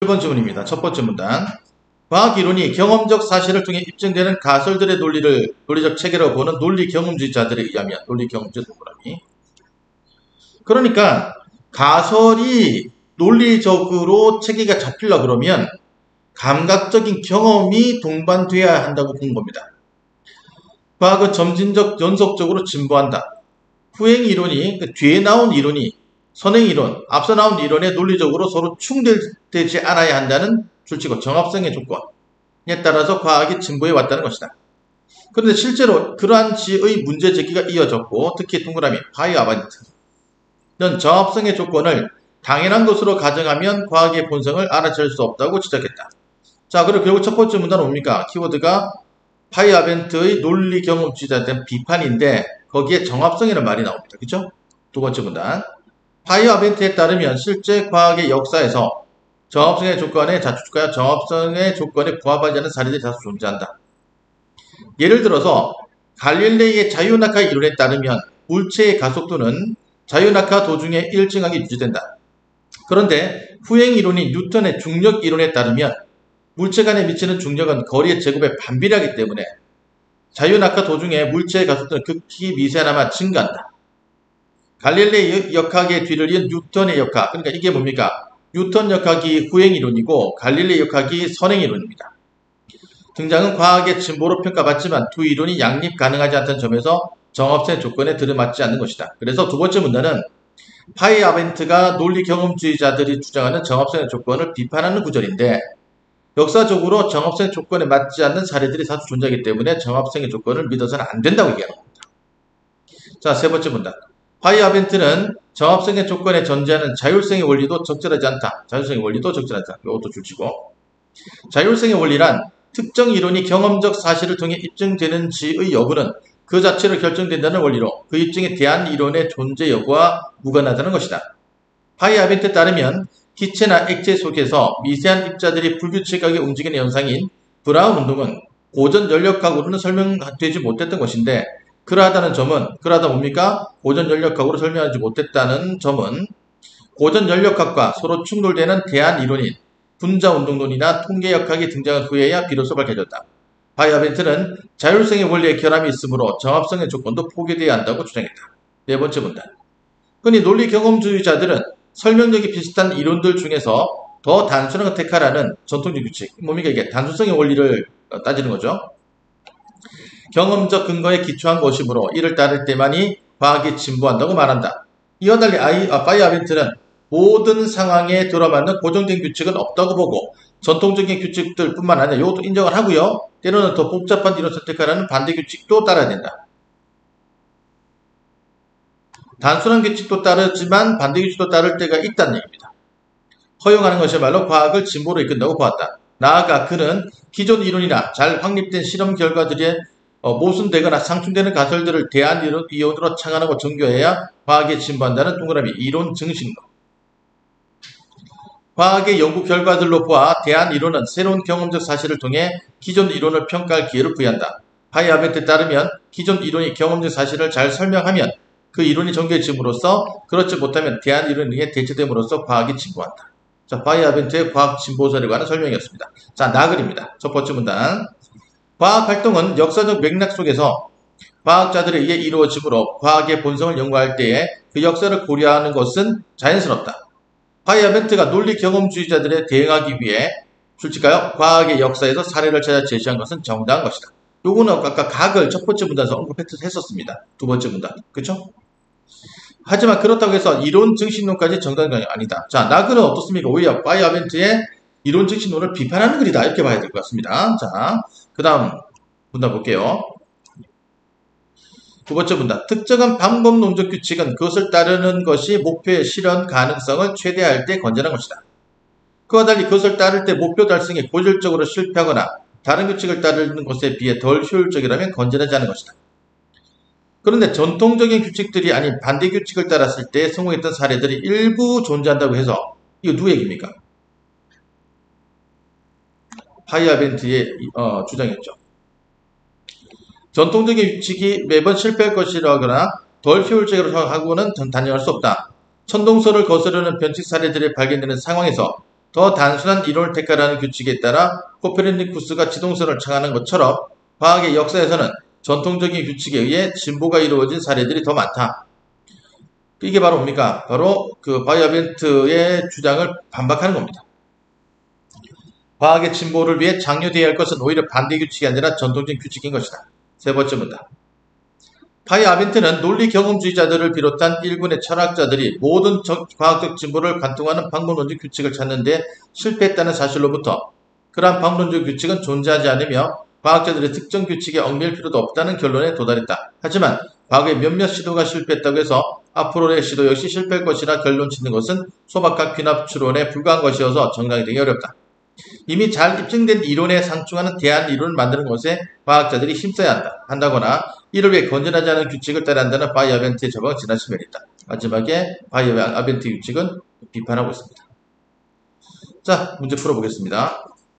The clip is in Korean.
1번 질문입니다. 첫 번째 문단. 과학이론이 경험적 사실을 통해 입증되는 가설들의 논리를 논리적 체계로 보는 논리 경험주의자들에 의하면 논리 경험주의 동그라미. 그러니까 가설이 논리적으로 체계가 잡히려 그러면 감각적인 경험이 동반돼야 한다고 본 겁니다. 과학은 점진적 연속적으로 진보한다. 후행 이론이 뒤에 나온 이론이 선행 이론, 앞서 나온 이론에 논리적으로 서로 충돌되지 않아야 한다는 줄치고 정합성의 조건에 따라서 과학이 진보해 왔다는 것이다. 그런데 실제로 그러한 지의 문제 제기가 이어졌고 특히 동그라미 파이아반트는 정합성의 조건을 당연한 것으로 가정하면 과학의 본성을 알아챌 수 없다고 지적했다. 자, 그리고 결국 첫 번째 문단은 뭡니까? 키워드가 파이아벤트의 논리 경험주의자에 대한 비판인데 거기에 정합성이라는 말이 나옵니다. 그죠? 두 번째 문단. 파이어벤트에 따르면 실제 과학의 역사에서 정합성의 조건에 자축과 정합성의 조건에 부합하지 않는 사례들이 다수 존재한다. 예를 들어서 갈릴레이의 자유낙하 이론에 따르면 물체의 가속도는 자유낙하 도중에 일정하게 유지된다. 그런데 후행 이론인 뉴턴의 중력 이론에 따르면 물체 간에 미치는 중력은 거리의 제곱에 반비례하기 때문에 자유낙하 도중에 물체의 가속도는 극히 미세하나마 증가한다. 갈릴레이 역학의 뒤를 이은 뉴턴의 역학, 그러니까 이게 뭡니까? 뉴턴 역학이 후행 이론이고 갈릴레이 역학이 선행 이론입니다. 등장은 과학의 진보로 평가받지만 두 이론이 양립 가능하지 않다는 점에서 정합성의 조건에 들어맞지 않는 것이다. 그래서 두 번째 문단은 파이아벤트가 논리 경험주의자들이 주장하는 정합성의 조건을 비판하는 구절인데 역사적으로 정합성의 조건에 맞지 않는 사례들이 다수 존재하기 때문에 정합성의 조건을 믿어서는 안 된다고 얘기하는 겁니다. 자, 세 번째 문단. 파이아벤트는 정합성의 조건에 전제하는 자율성의 원리도 적절하지 않다. 자율성의 원리도 적절하지 않다. 이것도 줄치고. 자율성의 원리란 특정 이론이 경험적 사실을 통해 입증되는지의 여부는 그 자체로 결정된다는 원리로 그 입증에 대한 이론의 존재 여부와 무관하다는 것이다. 파이아벤트에 따르면 기체나 액체 속에서 미세한 입자들이 불규칙하게 움직이는 현상인 브라운 운동은 고전 연력학으로는 설명되지 못했던 것인데 그러하다 뭡니까? 고전 연력학으로 설명하지 못했다는 점은 고전 연력학과 서로 충돌되는 대안 이론인 분자운동론이나 통계역학이 등장한 후에야 비로소 밝혀졌다. 파이아벤트는 자율성의 원리에 결함이 있으므로 정합성의 조건도 포기되어야 한다고 주장했다. 네 번째 문단. 흔히 논리 경험주의자들은 설명력이 비슷한 이론들 중에서 더 단순한 걸 택하라는 전통적 규칙, 뭡니까 이게 단순성의 원리를 따지는 거죠. 경험적 근거에 기초한 것이므로 이를 따를 때만이 과학이 진보한다고 말한다. 이와 달리 파이아벤트는 모든 상황에 들어맞는 고정된 규칙은 없다고 보고 전통적인 규칙들 뿐만 아니라 이것도 인정을 하고요. 때로는 더 복잡한 이론 선택하라는 반대 규칙도 따라야 된다. 단순한 규칙도 따르지만 반대 규칙도 따를 때가 있다는 얘기입니다. 허용하는 것이야말로 과학을 진보로 이끈다고 보았다. 나아가 그는 기존 이론이나 잘 확립된 실험 결과들에 모순되거나 상충되는 가설들을 대안 이론으로 창안하고 정교해야 과학이 진보한다는 동그라미 이론 증신론. 과학의 연구 결과들로 보아 대안 이론은 새로운 경험적 사실을 통해 기존 이론을 평가할 기회를 부여한다. 파이아벤트에 따르면 기존 이론이 경험적 사실을 잘 설명하면 그 이론이 정교해짐으로써 그렇지 못하면 대안 이론에 의해 대체됨으로써 과학이 진보한다. 자, 파이아벤트의 과학 진보설에 관한 설명이었습니다. 자, 나글입니다. 첫 번째 문단. 과학 활동은 역사적 맥락 속에서 과학자들에 의해 이루어지므로 과학의 본성을 연구할 때에 그 역사를 고려하는 것은 자연스럽다. 파이아벤트가 논리 경험주의자들에 대응하기 위해 솔직하여 과학의 역사에서 사례를 찾아 제시한 것은 정당한 것이다. 요거는 아까 각을 첫 번째 문단에서 언급했었습니다. 두 번째 문단. 그쵸? 하지만 그렇다고 해서 이론 증신론까지 정당한 건 아니다. 자, 나글은 어떻습니까? 오히려 파이아벤트의 이론 증신론을 비판하는 글이다. 이렇게 봐야 될 것 같습니다. 자, 그 다음 문단 볼게요. 두 번째 문단. 특정한 방법론적 규칙은 그것을 따르는 것이 목표의 실현 가능성을 최대화할 때 건전한 것이다. 그와 달리 그것을 따를 때 목표 달성에 고질적으로 실패하거나 다른 규칙을 따르는 것에 비해 덜 효율적이라면 건전하지 않은 것이다. 그런데 전통적인 규칙들이 아닌 반대 규칙을 따랐을 때 성공했던 사례들이 일부 존재한다고 해서 이거 누구 얘기입니까? 파이아벤트의 주장이었죠. 전통적인 규칙이 매번 실패할 것이라거나 덜 효율적이라고 하고는 단정할 수 없다. 천동설을 거스르는 변칙 사례들이 발견되는 상황에서 더 단순한 이론을 택하라는 규칙에 따라 코페르니쿠스가 지동설을 창하는 것처럼 과학의 역사에서는 전통적인 규칙에 의해 진보가 이루어진 사례들이 더 많다. 이게 바로 뭡니까? 바로 그 바이아벤트의 주장을 반박하는 겁니다. 과학의 진보를 위해 장려되어야 할 것은 오히려 반대 규칙이 아니라 전통적인 규칙인 것이다. 세 번째 문단. 바이아벤트는 논리 경험주의자들을 비롯한 일군의 철학자들이 모든 과학적 진보를 관통하는 방법론적 규칙을 찾는 데 실패했다는 사실로부터 그러한 방법론적 규칙은 존재하지 않으며 과학자들의 특정 규칙에 얽매일 필요도 없다는 결론에 도달했다. 하지만 과거의 몇몇 시도가 실패했다고 해서 앞으로의 시도 역시 실패할 것이라 결론 짓는 것은 소박한 귀납 추론에 불과한 것이어서 정당되기 어렵다. 이미 잘 입증된 이론에 상충하는 대안 이론을 만드는 것에 과학자들이 힘써야 한다거나 이를 위해 건전하지 않은 규칙을 따라야 한다는 바이아벤트의 저방은 지나친 면이 있다. 마지막에 바이아벤트 규칙은 비판하고 있습니다. 자, 문제 풀어보겠습니다.